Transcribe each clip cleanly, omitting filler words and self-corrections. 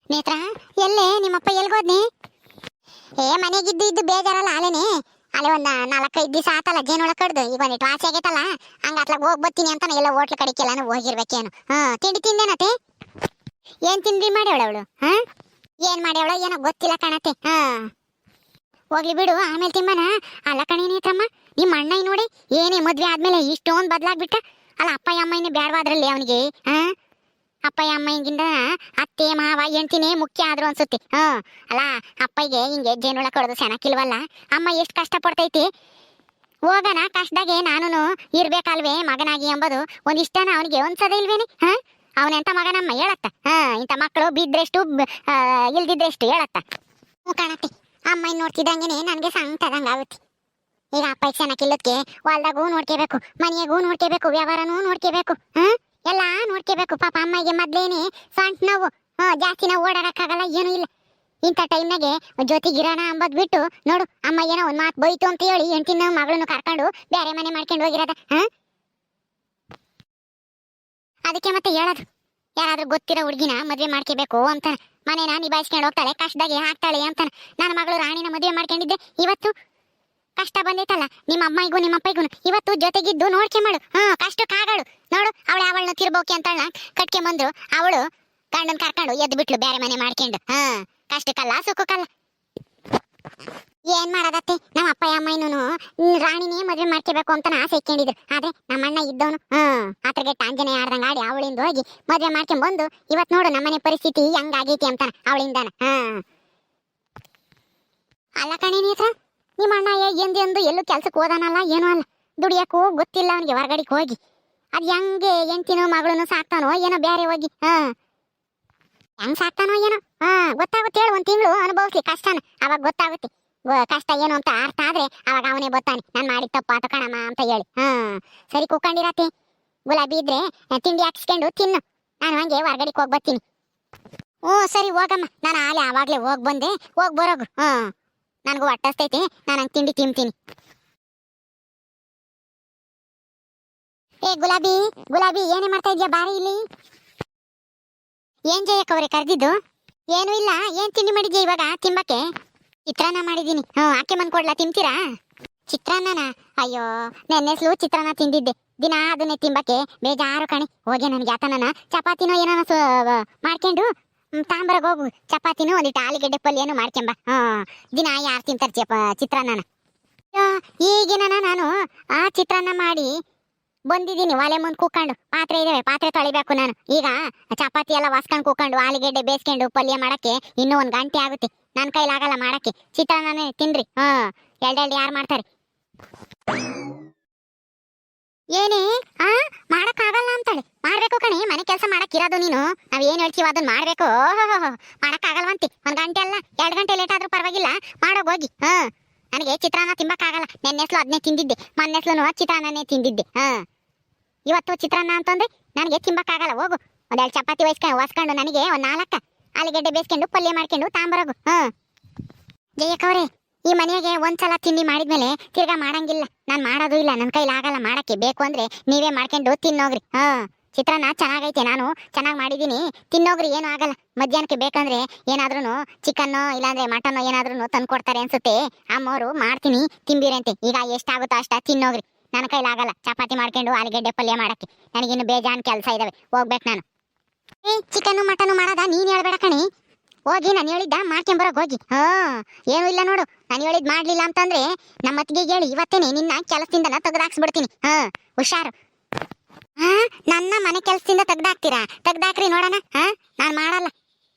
ನೇತ್ರ, ಎಲ್ಲೇ ನಿಮ್ಮಪ್ಪ ಎಲ್ಗೋದ್ನಿ? ಮನೆಗಿದ್ದು ಇದ್ದು ಬೇಜಾರಲ್ಲ ಅಲ್ಲೇನೆ. ಅಲ್ಲೇ ಒಂದ್ 4-5 ದಿವಸ ಆತಲ್ಲ ಜೇನೊಳಗ್ ಕಡ್ದು, ಈಗ ಒಂದಿಟ್ಟು ವಾಸಿ ಆಗೈತಲ್ಲ. ಹಂಗ ಅತ್ಲಾಗ ಹೋಗ್ ಬರ್ತೀನಿ ಅಂತ ಎಲ್ಲ ಹೋಟ್ಲು ಕಡಿಕೆಲ್ಲಾನು ಹೋಗಿರ್ಬೇಕೇನು. ತಿಂಡಿ ತಿಂದೇನತೆ? ಏನ್ ತಿಂಡಿ ಮಾಡ್ಯಾವಳ ಅವಳು? ಏನ್ ಮಾಡ್ಯಾವಳ ಏನೋ ಗೊತ್ತಿಲ್ಲ ಕಣತೆ. ಹೋಗ್ಲಿ ಬಿಡು, ಆಮೇಲೆ ತಿಮ್ಮನ. ಅಲ್ಲ ಕಣೆ ನೇತ್ರಮ್ಮ, ನಿಮ್ಮ ಅಣ್ಣ ನೋಡಿ ಏನೇ ಮದ್ವೆ ಆದ್ಮೇಲೆ ಇಷ್ಟೊಂದ್ ಬದ್ಲಾಗ್ಬಿಟ್ಟ. ಅಲ್ಲ ಅಪ್ಪ ಅಮ್ಮನೇ ಬ್ಯಾಡವಾದ್ರಲ್ಲಿ ಅವನಿಗೆ. ಅಪ್ಪ ಅಮ್ಮಗಿಂದ ಅತ್ತೆ ಮಾವ ಹೆಂಡ್ತಿನೇ ಮುಖ್ಯ ಆದ್ರು ಅನ್ಸುತ್ತೆ. ಅಲ್ಲ ಅಪ್ಪಗೆ ಹಿಂಗೆ ಜೇನುಳ ಕಡ್ದು ಸೆನಕಿಲ್ವಲ್ಲ. ಅಮ್ಮ ಎಷ್ಟು ಕಷ್ಟ ಪಡ್ತೈತಿ. ಹೋಗನ ಕಷ್ಟದಾಗೆ ನಾನು ಇರ್ಬೇಕಲ್ವೇ ಮಗನಾಗಿ ಎಂಬುದು ಒಂದಿಷ್ಟನ ಅವನಿಗೆ ಒಂದ್ಸದ ಇಲ್ವೇನೆ. ಅವನೆಂತ ಮಗನಮ್ಮ ಹೇಳತ್ತ. ಇಂಥ ಮಕ್ಕಳು ಬಿದ್ರೆಷ್ಟು ಇಲ್ದಿದ್ರೆಷ್ಟು ಹೇಳತ್ತ. ಕಾಣತ್ತೆ. ಅಮ್ಮ ನೋಡ್ತಿದ್ದಂಗೆನೆ ನನ್ಗೆ ಸಂಕಟದಂಗ ಆಗುತ್ತೆ. ಈಗ ಅಪ್ಪ ಸೆನಕಿಲ್ಲದ್ಕೆ ಹೊಲ್ದಾಗೂ ನೋಡ್ಕೋಬೇಕು, ಮನೆಯಾಗೂ ನೋಡ್ಕೋಬೇಕು, ವ್ಯವಹಾರನೂ ನೋಡ್ಕೋಬೇಕು. ಎಲ್ಲಾ ನೋಡ್ಕೋಬೇಕು. ಪಾಪ ಅಮ್ಮಗೆ ಮೊದ್ಲೇನೆ ಸಣ್ಣ ನೋವು, ಜಾಸ್ತಿ ನಾವು ಓಡಾಡಕ್ಕಾಗಲ್ಲ, ಏನೂ ಇಲ್ಲ. ಇಂಥ ಟೈಮ್ನಾಗೆ ಜೊತೆಗಿರೋಣ ಅಂಬದ್ ಬಿಟ್ಟು ನೋಡು, ಅಮ್ಮ ಏನೋ ಒಂದ್ ಮಾತು ಬೈತು ಅಂತ ಹೇಳಿ ಹೆಂಡತಿನ ಮಗಳನ್ನು ಕರ್ಕೊಂಡು ಬೇರೆ ಮನೆ ಮಾಡ್ಕೊಂಡು ಹೋಗಿರೋದ. ಅದಕ್ಕೆ ಮತ್ತೆ ಹೇಳೋದು, ಯಾರಾದ್ರೂ ಗೊತ್ತಿರೋ ಹುಡುಗಿನ ಮದ್ವೆ ಮಾಡ್ಕೋಬೇಕು ಅಂತಾನೆ. ಮನೇನ ನಿಭಾಯಿಸ್ಕೊಂಡು ಹೋಗ್ತಾಳೆ, ಕಷ್ಟದಾಗೆ ಹಾಕ್ತಾಳೆ ಅಂತಾನೆ. ನನ್ನ ಮಗಳು ರಾಣಿನ ಮದುವೆ ಮಾಡ್ಕೊಂಡಿದ್ದೆ, ಇವತ್ತು ಕಷ್ಟ ಬಂದೈತಲ್ಲ ನಿಮ್ಮ ಅಮ್ಮಗೂ ನಿಮ್ಮ ಅಪ್ಪಗೂ, ಇವತ್ತು ಜೊತೆಗಿದ್ದು ನೋಡ್ಕೆ ಮಾಡು. ಕಷ್ಟಕ್ಕಾಗಳು ನೋಡು. ಅವಳನ್ನ ತಿರ್ಬೋಕೆ ಅಂತ ಕಟ್ಕೆ ಬಂದ್ರು, ಅವಳು ಗಂಡನ್ ಕರ್ಕೊಂಡು ಎದ್ದು ಬಿಟ್ಲು ಬೇರೆ ಮನೆ ಮಾಡ್ಕೊಂಡು. ಕಷ್ಟಕ್ಕಲ್ಲ ಸುಖಕ್ಕಲ್ಲ. ಏನ್ ಮಾಡೋದತ್ತೆ, ನಮ್ಮ ಅಪ್ಪ ಅಮ್ಮನೂ ರಾಣಿನೇ ಮದುವೆ ಮಾಡ್ಕೋಬೇಕು ಅಂತ ಆಸೆ ಇಟ್ಕೊಂಡಿದ್ರು. ಆದ್ರೆ ನಮ್ಮಣ್ಣ ಇದ್ದವನು ಆತಗೆ ಆಂಜನೇಯ ಆಡ್ದಂಗ ಆಡಿ ಅವಳಿಂದ ಹೋಗಿ ಮದುವೆ ಮಾಡ್ಕೊಂಡ್ ಬಂದು ಇವತ್ ನೋಡು ನಮ್ಮನೆ ಪರಿಸ್ಥಿತಿ ಹೆಂಗಾಗೈತಿ ಅಂತಾನ ಅವಳಿಂದಾನ. ಅಲ್ಲ ಕಣೆ ನೇತ್ರ, ನಿಮ್ಮ ಅಣ್ಣ ಎಂದೆಂದು ಎಲ್ಲೂ ಕೆಲ್ಸಕ್ಕೆ ಹೋದಾನಲ್ಲ, ಏನೂ ಅಲ್ಲ. ದುಡಿಯಕ್ಕೂ ಗೊತ್ತಿಲ್ಲ ಅವನಿಗೆ ಹೊರಗಡೆಗೆ ಹೋಗಿ. ಅದ್ ಹೆಂಗೆ ಹೆಂಡ್ತಿನೋ ಮಗಳನ್ನು ಸಾಕ್ತಾನೋ ಏನೋ ಬೇರೆ ಹೋಗಿ. ಹೆಂಗ್ ಸಾಕ್ತಾನೋ ಏನೋ. ಗೊತ್ತಾಗುತ್ತೆ ಹೇಳು, 1 ತಿಂಗಳು ಅನುಭವಿಸ್ಲಿ ಕಷ್ಟನ, ಅವಾಗ ಗೊತ್ತಾಗುತ್ತೆ ಕಷ್ಟ ಏನು ಅಂತ. ಅರ್ಥ ಆದ್ರೆ ಅವಾಗ ಅವನೇ ಬರ್ತಾನೆ, ನಾನು ಮಾಡಿದ ತಪ್ಪ ಆತ ಕಣಮ್ಮ ಅಂತ ಹೇಳಿ. ಸರಿ ಕೂಕೊಂಡಿರತ್ತೆ. ಗುಲಾಬಿ ಇದ್ರೆ ತಿಂಡಿ ಹಾಕ್ಸ್ಕೊಂಡು ತಿನ್ನು, ನಾನು ಹಂಗೆ ಹೊರಗಡೆಗೆ ಹೋಗಿ ಬರ್ತೀನಿ. ಸರಿ ಹೋಗಮ್ಮ, ನಾನು ಆವಾಗ್ಲೇ ಹೋಗಿ ಬಂದೆ, ಹೋಗಿ ಬರೋಗು. ನನಗೂ ಹೊಟ್ಟಸ್ತೈತೆ, ನಾನು ಹಂಗೆ ತಿಂಡಿ ತಿಂತೀನಿ. ಗುಲಾಬಿ ಗುಲಾಬಿ, ಏನೇ ಮಾಡ್ತಾ ಇದ್ಯಾ? ಬಾರಿ ಇಲ್ಲಿ. ಏನ್ ಜಯಕ್ಕವ್ರೆ ಕರೆದಿದ್ದು? ಏನು ಇಲ್ಲ. ಏನ್ ತಿಂಡಿ ಮಾಡಿದ್ಯಾ ಇವಾಗ ತಿಂಬಕ್ಕೆ? ಚಿತ್ರಾನ್ನ ಮಾಡಿದೀನಿ. ಆಕೆ ಬಂದ್ ಕೊಡ್ಲಾ, ತಿಂತೀರಾ? ಚಿತ್ರಾನ್ನನ? ಅಯ್ಯೋ, ನೆನ್ನೆಸ್ಲು ಚಿತ್ರಾನ್ನ ತಿಂದಿದ್ದೆ. ದಿನ ಅದನ್ನೇ ತಿಂಬಕ್ಕೆ ಬೇಜಾರು ಕಣೆ. ಹೋಗಿ ನನ್ಗೆ ಯಾತನ ಚಪಾತಿನೋ ಏನೋ ಮಾಡ್ಕೊಂಡು ತಾಂಬರಗ್ ಹೋಗು. ಚಪಾತಿನೂ ಒಂದಿಟ್ಟು ಆಲೂಗೆಡ್ಡೆ ಪಲ್ಯನೂ ಮಾಡ್ಕೊಂಬ. ದಿನ ಯಾರು ತಿಂತಾರೆ ಚಿತ್ರಾನ್ನನ? ಈಗಿನ ನಾನು ಆ ಚಿತ್ರಾನ್ನ ಮಾಡಿ ಬಂದಿದ್ದೀನಿ. ಒಲೆ ಮುಂದೆ ಕೂಕೊಂಡು ಪಾತ್ರೆ ಇದಾವೆ, ಪಾತ್ರೆ ತೊಳಿಬೇಕು ನಾನು. ಈಗ ಚಪಾತಿ ಎಲ್ಲ ವಾಸ್ಕೊಂಡು ಕೂಕೊಂಡು ಆಲೂಗೆಡ್ಡೆ ಬೇಯಿಸ್ಕೊಂಡು ಪಲ್ಯ ಮಾಡಕ್ಕೆ ಇನ್ನೂ 1 ಗಂಟೆ ಆಗುತ್ತೆ. ನನ್ನ ಕೈಲಾಗಲ್ಲ ಮಾಡಕ್ಕೆ. ಚಿತ್ರಾನ್ನನೇ ತಿನ್ರಿ. ಎರಡೆರಡು ಯಾರು ಮಾಡ್ತಾರೆ? ಏನೇ ಮಾಡಕ್ಕಾಗಲ್ಲ ಅಂತಾಳೆ. ಮಾಡ್ಬೇಕು ಕಣೆ, ಮನೆ ಕೆಲಸ ಮಾಡಕ್ಕಿರೋದು ನೀನು. ನಾವ್ ಏನ್ ಹೇಳ್ತೀವ ಅದನ್ನ ಮಾಡ್ಬೇಕು. ಮಾಡಕ್ಕಾಗಲ್ವಂತಿ. 1 ಗಂಟೆ ಅಲ್ಲ 2 ಗಂಟೆ ಲೇಟ್ ಆದ್ರೂ ಪರವಾಗಿಲ್ಲ, ಮಾಡೋಗೋಗಿ. ನನಗೆ ಚಿತ್ರಾನ್ನ ತಿಂಬಕ್ಕಾಗಲ್ಲ. ನೆನ್ನೆಸ್ಲು ಅದನ್ನೇ ತಿಂದಿದ್ದೆ, ಮೊನ್ನೆಸ್ಲು ಚಿತ್ರಾನ್ನನೇ ತಿಂದಿದ್ದೆ. ಇವತ್ತು ಚಿತ್ರಾನ್ನ ಅಂತಂದ್ರೆ ನನಗೆ ತಿಂಬಕ್ಕಾಗಲ್ಲ. ಹೋಗು, 1-2 ಚಪಾತಿ ಹೊಸ್ಕೊಂಡು ನನಗೆ 4 ಆಲೂಗೆಡ್ಡೆ ಬೇಯಿಸ್ಕೊಂಡು ಪಲ್ಯ ಮಾಡ್ಕೊಂಡು ತಾಂಬರೋಗು. ಜಯಕ್ಕವ್ರೆ, ಈ ಮನೆಗೆ ಒಂದ್ಸಲ ತಿಂಡಿ ಮಾಡಿದ್ಮೇಲೆ ತಿರ್ಗಾ ಮಾಡಂಗಿಲ್ಲ. ನಾನು ಮಾಡೋದು ಇಲ್ಲ, ನನ್ನ ಕೈಲಾಗಲ್ಲ ಮಾಡಕ್ಕೆ. ಬೇಕು ಅಂದ್ರೆ ನೀವೇ ಮಾಡ್ಕೊಂಡು ತಿನ್ನೋಗ್ರಿ. ಚಿತ್ರಾನ್ನ ಚೆನ್ನಾಗೈತೆ, ನಾನು ಚೆನ್ನಾಗಿ ಮಾಡಿದ್ದೀನಿ, ತಿನ್ನೋಗ್ರಿ, ಏನೂ ಆಗಲ್ಲ. ಮಧ್ಯಾಹ್ನಕ್ಕೆ ಬೇಕಂದ್ರೆ ಏನಾದ್ರೂ ಚಿಕನ್ನೋ ಇಲ್ಲಾಂದ್ರೆ ಮಟನ್ನೋ ಏನಾದ್ರೂ ತಂದ್ಕೊಡ್ತಾರೆ ಅನ್ಸುತ್ತೆ. ಅಮ್ಮವರು ಮಾಡ್ತೀನಿ ತಿಂಬಿರಂತೆ. ಈಗ ಎಷ್ಟಾಗುತ್ತೋ ಅಷ್ಟ ತಿನ್ನೋಗ್ರಿ. ನನ್ನ ಕೈಲಾಗಲ್ಲ ಚಪಾತಿ ಮಾಡ್ಕೊಂಡು ಆಲೂಗೆಡ್ಡೆ ಪಲ್ಯ ಮಾಡಕ್ಕೆ. ನನಗಿನ್ನು ಬೇಜಾನ್ ಕೆಲಸ ಇದಾವೆ, ಹೋಗ್ಬೇಕು ನಾನು. ಚಿಕನ್ನು ಮಟನ್ನು ಮಾಡೋದ ನೀನ್ ಹೇಳ್ಬೇಡ ಕಣಿ. ಹೋಗಿ ನಾನು ಹೇಳಿದ್ದ ಮಾಡ್ಕೊಂಬರೋಗ್ ಹೋಗಿ. ಏನೂ ಇಲ್ಲ ನೋಡು, ನಾನು ಹೇಳಿದ್ ಮಾಡ್ಲಿಲ್ಲ ಅಂತಂದ್ರೆ ನಮ್ಮ ಅತ್ತಿಗೆ ಹೇಳಿ ಇವತ್ತೇನೆ ನಿನ್ನ ಕೆಲಸದಿಂದ ತೆಗ್ದಾಕ್ಸ್ಬಿಡ್ತೀನಿ. ಹುಷಾರು. ನನ್ನ ಮನೆ ಕೆಲಸದಿಂದ ತೆಗ್ದಾಕ್ತೀರಾ? ತೆಗ್ದಾಕ್ರಿ ನೋಡೋಣ. ನಾನು ಮಾಡಲ್ಲ.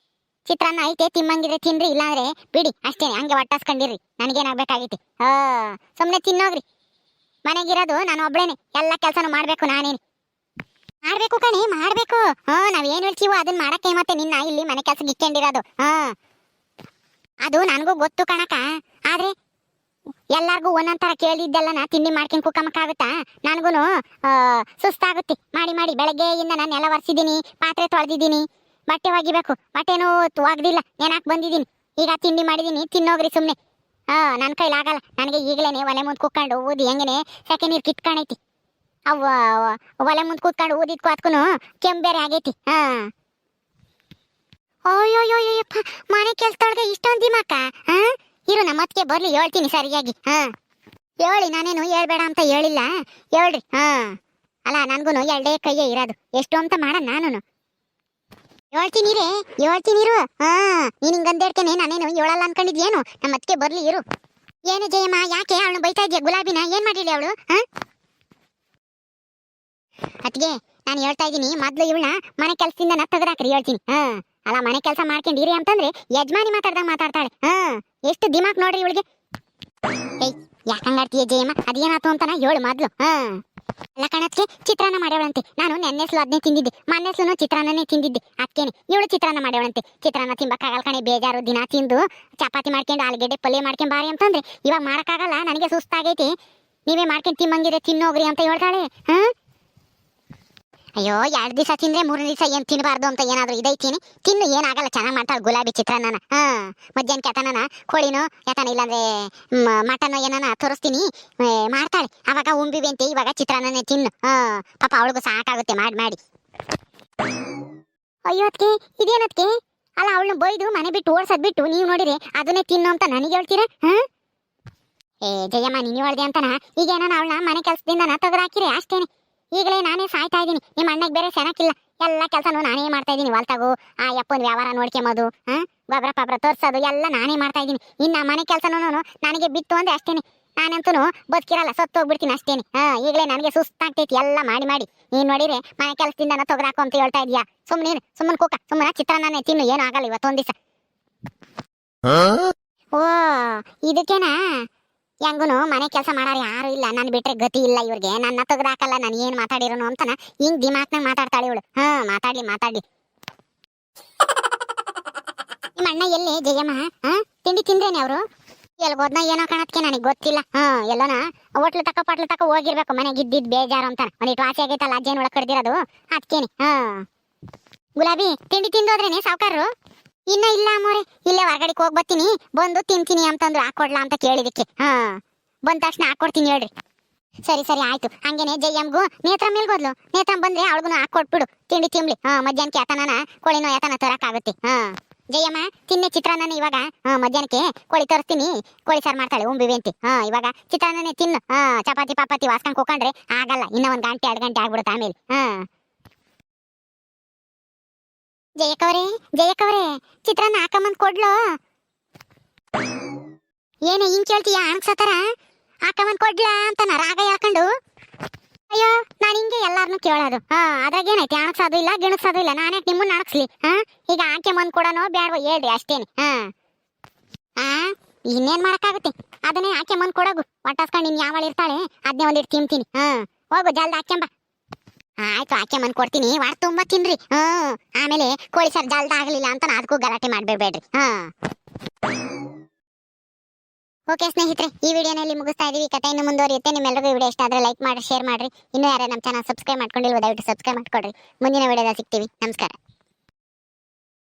ಚಿತ್ರಾನ್ನ ಐತೆ, ತಿಮ್ಮಂಗಿದ್ರೆ ತಿನ್ರಿ, ಇಲ್ಲಾಂದ್ರೆ ಬಿಡಿ ಅಷ್ಟೇನೆ, ಹಂಗೆ ಹೊಟ್ಟಾಸ್ಕೊಂಡಿರ್ರಿ. ನನಗೇನಾಗ್ಬೇಕಾಗೈತಿ. ಸುಮ್ಮನೆ ತಿನ್ನೋಗ್ರಿ. ಮನೆಗಿರೋದು ನಾನು ಒಬ್ಳೇನೆ, ಎಲ್ಲ ಕೆಲಸನೂ ಮಾಡ್ಬೇಕು ನಾನೇನೆ. ಮಾಡ್ಬೇಕು ಕಣೆ, ಮಾಡ್ಬೇಕು. ನಾವೇನ್ ಹೇಳ್ತೀವೋ ಅದನ್ನ ಮಾಡಕ್ಕೆ ಮತ್ತೆ ನಿನ್ನ ಇಲ್ಲಿ ಮನೆ ಕೆಲ್ಸಕ್ಕೆ ಇಕ್ಕೊಂಡಿರೋದು. ಅದು ನನಗೂ ಗೊತ್ತು ಕಣಕ. ಆದ್ರೆ ಎಲ್ಲಾರ್ಗು ಒಂದೊಂದರ ಕೇಳಿದ್ದೆಲ್ಲ ತಿಂಡಿ ಮಾಡ್ಕೊಂಡು ಕುಕ್ಕಮಕ್ಕಾಗುತ್ತಾ? ನನಗೂ ಸುಸ್ತಾಗುತ್ತೆ ಮಾಡಿ ಮಾಡಿ. ಬೆಳಗ್ಗೆಯಿಂದ ನಾನು ಎಲ್ಲ ಒರೆಸಿದ್ದೀನಿ, ಪಾತ್ರೆ ತೊಳೆದಿದ್ದೀನಿ, ಬಟ್ಟೆ ಒಗಿಬೇಕು, ಬಟ್ಟೆನೂ ಒಗ್ದಿಲ್ಲ, ಏನಾಕ್ ಬಂದಿದ್ದೀನಿ. ಈಗ ತಿಂಡಿ ಮಾಡಿದ್ದೀನಿ, ತಿನ್ನೋಗ್ರಿ ಸುಮ್ಮನೆ. ನನ್ನ ಕೈಲಾಗಲ್ಲ. ನನಗೆ ಈಗಲೇ ಒಲೆ ಮುಂದೆ ಕುಕ್ಕೊಂಡು ಊದಿ ಹೆಂಗೇನೆ ಸೆಕೆ ನೀರು ಕಿತ್ಕೊಂಡೈತಿ. ಅವ ಒಲೆ ಮುಂದೆ ಕೂತ್ಕೊಂಡು ಊದಿದ್ಕು ಅದಕ್ಕೂ ಕೆಮ್ಮು ಬೇರೆ ಆಗೈತಿ. ಅಯ್ಯೋಯ್ಯೋಯ್ಯಪ್ಪ, ಮನೆ ಕೆಲ್ಸದೊಳಗೆ ಇಷ್ಟೊಂದು ದಿಮಾಕ. ಹಾ, ಇರು ನಮ್ಮತ್ತಿಗೆ ಬರ್ಲಿ, ಹೇಳ್ತೀನಿ ಸರಿಯಾಗಿ. ಹಾ ಹೇಳಿ, ನಾನೇನು ಹೇಳ್ಬೇಡ ಅಂತ ಹೇಳಿಲ್ಲ, ಹೇಳ್ರಿ. ಹಾ ಅಲ್ಲ, ನನ್ಗೂ ಎರಡೇ ಕೈಯೇ ಇರೋದು, ಎಷ್ಟು ಅಂತ ಮಾಡ ನಾನು ಹೇಳ್ತೀನಿರೇ, ಹೇಳ್ತೀನಿರು. ಹಾ ನೀನ್ ಹಿಂಗಂದೇಡ್ಕೇನೆ ನಾನೇನು ಹೇಳಲ್ಲ ಅನ್ಕೊಂಡಿದ್ಯೇನು? ನಮ್ಮತ್ತಿಗೆ ಬರ್ಲಿ, ಇರು. ಏನು ಜಯಮ್ಮ, ಯಾಕೆ ಅವಳು ಬೈತಾ ಇದೆಯಾ? ಗುಲಾಬಿನ ಏನ್ ಮಾಡಿಲ್ಲ ಅವಳು? ಹಾ ಅತ್ತಿಗೆ, ನಾನು ಹೇಳ್ತಾ ಇದ್ದೀನಿ, ಮೊದ್ಲು ಇವಳನ್ನ ಮನೆ ಕೆಲ್ಸದಿಂದ ತೆಗೆದಾಕ್ರಿ, ಹೇಳ್ತೀನಿ. ಹಾ ಅಲ್ಲ, ಮನೆ ಕೆಲಸ ಮಾಡ್ಕೊಂಡಿರಿ ಅಂತಂದ್ರೆ ಯಜಮಾನಿ ಮಾತಾಡ್ದಂಗ ಮಾತಾಡ್ತಾಳೆ. ಹಾ ಎಷ್ಟು ದಿಮಾಕ್ ನೋಡ್ರಿ ಇವಳಿಗೆ. ಏಯ್, ಯಾಕಂಗಾಡ್ತೀಯ ಜಯಮ್ಮ? ಅದೇನಾತು ಅಂತಾನ ಹೇಳು ಮೊದ್ಲು. ಹಾ ಎಲ್ಲ ಕಣಕ್ಕೆ ಚಿತ್ರಾನ್ನ ಮಾಡ್ಯವಳಂತೆ. ನಾನು ನೆನ್ನೆಸ್ಲು ಅದನ್ನೇ ತಿಂದಿದ್ದೆ, ಮೊನ್ನೆಸ್ಲು ಚಿತ್ರಾನ್ನನೇ ತಿಂದಿದ್ದೆ. ಅದಕ್ಕೇನೆ ಇವಳು ಚಿತ್ರಾನ್ನ ಮಾಡ್ಯವಳಂತೆ. ಚಿತ್ರಾನ್ನ ತಿಂಬಕ್ಕಾಗಲ್ಲ ಕಣೆ, ಬೇಜಾರು. ದಿನ ತಿಂದು ಚಪಾತಿ ಮಾಡ್ಕೊಂಡು ಆಲೂಗೆಡ್ಡೆ ಪಲ್ಯ ಮಾಡ್ಕೊಂಡು ಬಾರಿ ಅಂತಂದ್ರೆ ಇವಾಗ ಮಾಡಕ್ಕಾಗಲ್ಲ, ನನಗೆ ಸುಸ್ತಾಗೈತಿ, ನೀವೇ ಮಾಡ್ಕೊಂಡು ತಿಮ್ಮಂಗಿದ್ರೆ ತಿನ್ನೋಗ್ರಿ ಅಂತ ಹೇಳ್ತಾಳೆ. ಹಾ ಅಯ್ಯೋ, 2 ದಿವಸ ತಿಂದ್ರೆ 3ನೇ ದಿವಸ ಏನ್ ತಿನ್ನಬಾರ್ದು ಅಂತ ಏನಾದ್ರು ಇದೈತೀನಿ? ತಿನ್ನು, ಏನಾಗಲ್ಲ, ಚೆನ್ನಾಗಿ ಮಾಡ್ತಾಳೆ ಗುಲಾಬಿ ಚಿತ್ರಾನ್ನ. ಹಾ ಮಧ್ಯಾಹ್ನಕ್ಕೆ ಯತನ ಕೋಳಿನೋ ಯತನ ಇಲ್ಲಾಂದ್ರೆ ಮಟನ್ ಏನಾನ ತೋರಿಸ್ತೀನಿ, ಮಾಡ್ತಾಳೆ. ಅವಾಗ ಉಂಬಿವೆ ಅಂತೆ, ಇವಾಗ ಚಿತ್ರಾನ್ನನೇ ತಿನ್ನು. ಹಾ ಪಾಪ ಅವಳಿಗೂ ಸಾಕಾಗುತ್ತೆ ಮಾಡಿ ಮಾಡಿ. ಅಯ್ಯೋ ಅದ್ಕೆ, ಇದೇನದ್ಕೆ? ಅಲ್ಲ, ಅವಳನ್ನ ಬೈದು ಮನೆ ಬಿಟ್ಟು ಓಡ್ಸದ್ ಬಿಟ್ಟು ನೀವು ನೋಡಿರಿ ಅದನ್ನೇ ತಿನ್ನು ಅಂತ ನನಗೆ ಹೇಳ್ತೀರಾ? ಹಾ ಏ ಜಯಮ್ಮ, ನೀನು ಹೇಳ್ದೆ ಅಂತನ ಈಗೇನ ಅವಳನ್ನ ಮನೆ ಕೆಲಸದಿಂದ ತೆಗೆದಾಕಿರಿ ಅಷ್ಟೇನೆ. ಈಗಲೇ ನಾನೇ ಸಾಯ್ತಾ ಇದ್ದೀನಿ, ನಿಮ್ಮ ಅಣ್ಣಗೆ ಬೇರೆ ಸೆನಕಿಲ್ಲ, ಎಲ್ಲ ಕೆಲಸನೂ ನಾನೇ ಮಾಡ್ತಾ ಇದ್ದೀನಿ. ಹೊಲ್ತಾಗು ಆ ಯಪ್ಪನ ವ್ಯವಹಾರ ನೋಡ್ಕೊಂಬೋದು, ಗೊಬ್ಬರ ಪಬ್ರ ತೋರ್ಸೋದು ಎಲ್ಲ ನಾನೇ ಮಾಡ್ತಾ ಇದ್ದೀನಿ. ಇನ್ನು ಮನೆ ಕೆಲಸನೂ ನನಗೆ ಬಿತ್ತು ಅಂದ್ರೆ ಅಷ್ಟೇನೆ, ನಾನಂತೂ ಬದುಕಿರಲ್ಲ, ಸತ್ತೋಗ್ಬಿಡ್ತೀನಿ ಅಷ್ಟೇನೆ. ಈಗಲೇ ನನಗೆ ಸುಸ್ತಾಗ್ತೈತಿ ಎಲ್ಲ ಮಾಡಿ ಮಾಡಿ. ನೀನು ನೋಡಿದ್ರೆ ಮನೆ ಕೆಲಸದಿಂದ ತೆಗೆದಾಕು ಅಂತ ಹೇಳ್ತಾ ಇದೀಯಾ? ಸುಮ್ಮನೆ ಕೂಕ, ಸುಮ್ಮನೆ ಚಿತ್ರಾನ್ನನೇ ತಿನ್ನು, ಏನೂ ಆಗಲ್ಲ ಇವತ್ತೊಂದು ದಿವಸ. ಓ ಇದಕ್ಕೇನಾ? ಹೆಂಗುನು ಮನೆ ಕೆಲಸ ಮಾಡಾರ ಯಾರು ಇಲ್ಲ, ನನ್ ಬಿಟ್ರೆ ಗತಿ ಇಲ್ಲ ಇವ್ರಿಗೆ, ನನ್ನ ತೆಗ್ದಾಕಲ್ಲ, ನಾನು ಏನ್ ಮಾತಾಡಿರೋನು ಅಂತನ ಹಿಂಗ್ ದಿಮಾಕ್ನಾಗ ಮಾತಾಡ್ತಾಳೆ ಇವಳು. ಮಾತಾಡ್ಲಿ ಮಾತಾಡ್ಲಿ. ನಿಮ್ಮ ಅಣ್ಣ ಎಲ್ಲಿ ಜಯಮ್ಮ? ತಿಂಡಿ ತಿಂದ್ರೇನೆ ಅವರು? ಎಲ್ಗೋದ್ನ ಏನೋ ಕಾಣತ್ಕೆ ನನಗೆ ಗೊತ್ತಿಲ್ಲ. ಎಲ್ಲನ ಹೋಟ್ಲು ತಕ ಪಟ್ಲು ತಕ ಹೋಗಿರ್ಬೇಕು, ಮನೆಗೆ ಇದ್ದಿದ್ ಬೇಜಾರು ಅಂತ. ಒಂದಿಟ್ಟು ವಾಸಿ ಆಗೈತಲ್ಲ ಅಜ್ಜೇನ್ ಒಳಗೆ ಕಡ್ದಿರೋದು, ಅದಕ್ಕೇನೆ. ಗುಲಾಬಿ, ತಿಂಡಿ ತಿಂದೋದ್ರೇನೆ ಸಾವುಕಾರರು? ಇನ್ನ ಇಲ್ಲ ಅಮ್ಮೋರೆ, ಇಲ್ಲೇ ಹೊರಗಡೆಗೆ ಹೋಗಿ ಬರ್ತೀನಿ, ಬಂದು ತಿಂತೀನಿ ಅಂತಂದ್ರು, ಹಾಕೊಡ್ಲಾ ಅಂತ ಕೇಳಿದಕ್ಕೆ. ಬಂದ ತಕ್ಷಣ ಹಾಕೊಡ್ತೀನಿ ಹೇಳ್ರಿ. ಸರಿ ಸರಿ ಆಯ್ತು. ಹಂಗೇನೆ ಜಯಮ್ಗೂ ನೇತ್ರ ಮೇಲ್ಗೋದ್ಲು, ನೇತ್ರ ಬಂದ್ರೆ ಅವಳಿಗೂ ಹಾಕೊಟ್ಬಿಡು, ತಿಂಡಿ ತಿಂಬ್ಲಿ. ಮಧ್ಯಾಹ್ನಕ್ಕೆ ಯತನನ ಕೋಳಿನೋ ಯತನ ತರಕಾಗುತ್ತೆ. ಜಯಮ್ಮ, ತಿನ್ನೆ ಚಿತ್ರಾನ್ನ ಇವಾಗ. ಮಧ್ಯಾಹ್ನಕ್ಕೆ ಕೋಳಿ ತರಿಸ್ತೀನಿ, ಕೋಳಿ ಸಾರು ಮಾಡ್ತಾಳೆ ಉಂಬಿವೆ ಅಂತಿ. ಇವಾಗ ಚಿತ್ರಾನ್ನನೇ ತಿನ್ನು. ಚಪಾತಿ ಪಾಪಾತಿ ವಾಸ್ಕೊಂಡ್ ಕೂಕೊಂಡ್ರೆ ಆಗಲ್ಲ, ಇನ್ನ 1 ಗಂಟೆ 2 ಗಂಟೆ ಆಗ್ಬಿಡುತ್ತೆ ಆಮೇಲೆ. ಜಯಕವ್ರೆ ಚಿತ್ರಾನ್ನ ಹಾಕಂಬಂದ್ ಕೊಡ್ಲು. ಏನೇ ಹಿಂಗ್ ಕೇಳ್ತೀಯ? ಅಣಗ್ಸತಾರ ಹಾಕಂಬಂದ್ ಕೊಡ್ಲಾ ಅಂತನ ರಾಗ ಹೇಳ್ಕೊಂಡು. ಅಯ್ಯೋ, ನಾನು ಹಿಂಗೆ ಎಲ್ಲಾರನು ಕೇಳೋದು. ಅದ್ರಾಗೇನೈತಿ? ಅಣಗ್ಸೋದು ಇಲ್ಲ ಗಿಣಗ್ಸೋದು ಇಲ್ಲ, ನಾನೇ ನಿಮ್ಮನ್ನ ಅಣಗ್ಸ್ಲಿ? ಈಗ ಹಾಕೆ ಮಂದ್ ಕೊಡೋನೋ ಬೇಡವೋ ಹೇಳ್ರಿ ಅಷ್ಟೇನೆ. ಇನ್ನೇನ್ ಮಾಡಕ್ಕಾಗುತ್ತೆ, ಅದನ್ನೇ ಹಾಕೆ ಮಂದ್ ಕೊಡೋಗು. ಒಟ್ಟಾಸ್ಕೊಂಡು ನಿನ್ ಯಾವಳು ಇರ್ತಾಳೆ ಅದನ್ನೇ ಒಂದಿಟ್ಟು ತಿಂತೀನಿ. ಹೋಗು ಜಲ್ದ ಹಾಕ್ಯಂಬ. ಆಯ್ತು, ಹಾಕೆ ಮನ್ ಕೊಡ್ತೀನಿ, ವಾರ ತುಂಬಾ ತಿನ್ರಿ. ಆಮೇಲೆ ಕೋಳಿ ಸಾರು ಜಲ್ದ ಆಗಲಿಲ್ಲ ಅಂತ ಅದಕ್ಕೂ ಗಲಾಟೆ ಮಾಡ್ಬೇಡ್ರಿ. ಓಕೆ ಸ್ನೇಹಿತರೆ, ಈ ವಿಡಿಯೋನಲ್ಲಿ ಮುಗಿಸ್ತಾ ಇದೀವಿ. ಕಥೆ ಇನ್ನು ಮುಂದುವರಿಯುತ್ತೆ. ನಿಮ್ಮೆಲ್ಲರಿಗೂ ವಿಡಿಯೋ ಇಷ್ಟ ಆದ್ರೆ ಲೈಕ್ ಮಾಡಿ, ಶೇರ್ ಮಾಡ್ರಿ. ಇನ್ನೂ ಯಾರೇ ನಮ್ಮ ಚಾನಲ್ ಸಬ್ಸ್ಕ್ರೈಬ್ ಮಾಡ್ಕೊಂಡಿಲ್ವೋ ದಯವಿಟ್ಟು ಸಬ್ಸ್ಕ್ರೈಬ್ ಮಾಡ್ಕೊಡ್ರಿ. ಮುಂದಿನ ವಿಡಿಯೋದಲ್ಲಿ ಸಿಗ್ತೀವಿ. ನಮಸ್ಕಾರ.